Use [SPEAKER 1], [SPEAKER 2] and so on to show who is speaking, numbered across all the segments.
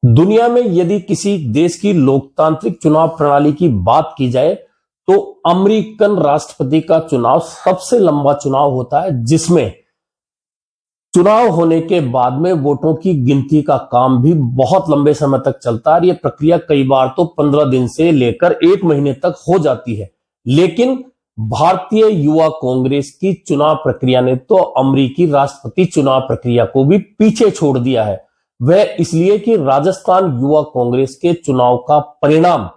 [SPEAKER 1] दुनिया में यदि किसी देश की लोकतांत्रिक चुनाव प्रणाली की बात की जाए तो अमेरिकन राष्ट्रपति का चुनाव सबसे लंबा चुनाव होता है, जिसमें चुनाव होने के बाद में वोटों की गिनती का काम भी बहुत लंबे समय तक चलता है। यह प्रक्रिया कई बार तो 15 दिन से लेकर 1 महीने तक हो जाती है। लेकिन भारतीय युवा कांग्रेस की चुनाव प्रक्रिया ने तो अमेरिकी राष्ट्रपति चुनाव प्रक्रिया को भी पीछे छोड़ दिया है। वह इसलिए कि राजस्थान युवा कांग्रेस के चुनाव का परिणाम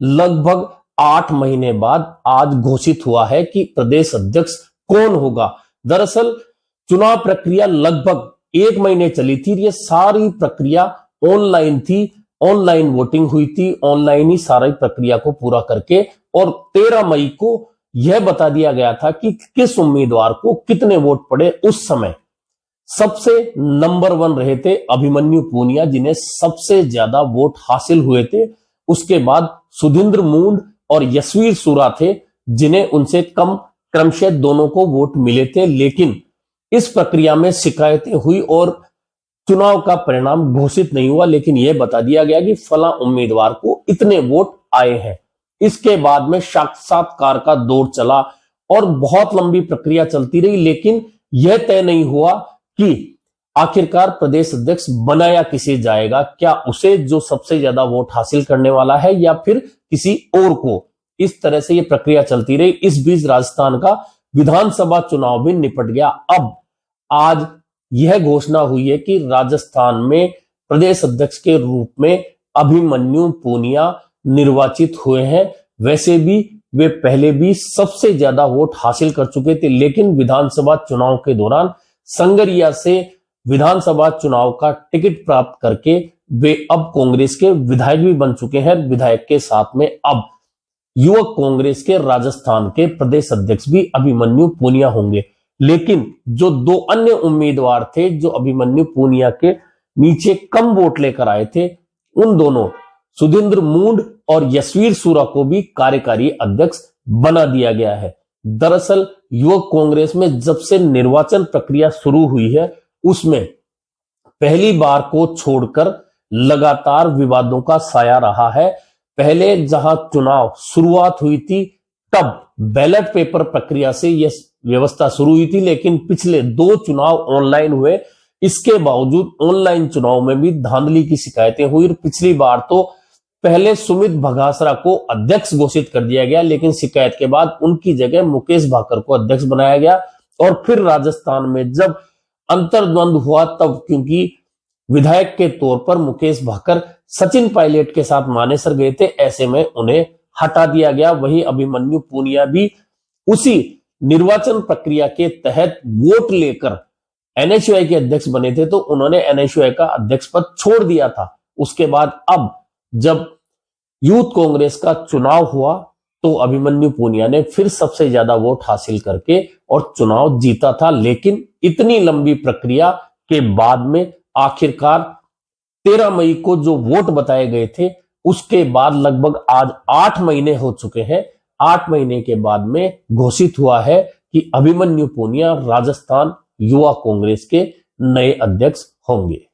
[SPEAKER 1] लगभग 8 महीने बाद आज घोषित हुआ है कि प्रदेश अध्यक्ष कौन होगा। दरअसल चुनाव प्रक्रिया लगभग 1 महीने चली थी। ये सारी प्रक्रिया ऑनलाइन थी, ऑनलाइन वोटिंग हुई थी, ऑनलाइन ही सारी प्रक्रिया को पूरा करके और 13 मई को यह बता दिया गया था कि किस उम्मीदवार को कितने वोट पड़े। उस समय सबसे नंबर 1 रहे थे अभिमन्यु पूनिया, जिन्हें सबसे ज्यादा वोट हासिल हुए थे। उसके बाद सुधींद्र मूंड और यशवीर सूरा थे, जिन्हें उनसे कम क्रमशः दोनों को वोट मिले थे। लेकिन इस प्रक्रिया में शिकायतें हुई और चुनाव का परिणाम घोषित नहीं हुआ, लेकिन यह बता दिया गया कि फला उम्मीदवार को इतने वोट आए हैं। इसके बाद में साक्षात्कार का दौर चला और बहुत लंबी प्रक्रिया चलती रही, लेकिन यह तय नहीं हुआ कि आखिरकार प्रदेश अध्यक्ष बनाया किसे जाएगा, क्या उसे जो सबसे ज्यादा वोट हासिल करने वाला है या फिर किसी और को। इस तरह से यह प्रक्रिया चलती रही। इस बीच राजस्थान का विधानसभा चुनाव भी निपट गया। अब आज यह घोषणा हुई है कि राजस्थान में प्रदेश अध्यक्ष के रूप में अभिमन्यु पूनिया निर्वाचित हुए हैं। वैसे भी वे पहले भी सबसे ज्यादा वोट हासिल कर चुके थे, लेकिन विधानसभा चुनाव के दौरान संगरिया से विधानसभा चुनाव का टिकट प्राप्त करके वे अब कांग्रेस के विधायक भी बन चुके हैं। विधायक के साथ में अब युवक कांग्रेस के राजस्थान के प्रदेश अध्यक्ष भी अभिमन्यु पूनिया होंगे। लेकिन जो 2 अन्य उम्मीदवार थे जो अभिमन्यु पूनिया के नीचे कम वोट लेकर आए थे, उन दोनों सुधींद्र मूंड और यशवीर सूरा को भी कार्यकारी अध्यक्ष बना दिया गया है। दरअसल युवक कांग्रेस में जब से निर्वाचन प्रक्रिया शुरू हुई है, उसमें पहली बार को छोड़कर लगातार विवादों का साया रहा है। पहले जहां चुनाव शुरुआत हुई थी तब बैलेट पेपर प्रक्रिया से यह व्यवस्था शुरू हुई थी, लेकिन पिछले 2 चुनाव ऑनलाइन हुए। इसके बावजूद ऑनलाइन चुनाव में भी धांधली की शिकायतें हुई। पिछली बार तो पहले सुमित भगासरा को अध्यक्ष घोषित कर दिया गया, लेकिन शिकायत के बाद उनकी जगह मुकेश भाकर को अध्यक्ष बनाया गया। और फिर राजस्थान में जब अंतर्द्वंद हुआ तब क्योंकि विधायक के तौर पर मुकेश भाकर सचिन पायलट के साथ मानेसर गए थे, ऐसे में उन्हें हटा दिया गया। वही अभिमन्यु पूनिया भी उसी निर्वाचन प्रक्रिया के तहत वोट लेकर एनएसयूआई के अध्यक्ष बने थे, तो उन्होंने एनएसयूआई का अध्यक्ष पद छोड़ दिया था। उसके बाद अब जब यूथ कांग्रेस का चुनाव हुआ तो अभिमन्यु पूनिया ने फिर सबसे ज्यादा वोट हासिल करके और चुनाव जीता था। लेकिन इतनी लंबी प्रक्रिया के बाद में आखिरकार 13 मई को जो वोट बताए गए थे, उसके बाद लगभग आज 8 महीने हो चुके हैं। 8 महीने के बाद में घोषित हुआ है कि अभिमन्यु पूनिया राजस्थान युवा कांग्रेस के नए अध्यक्ष होंगे।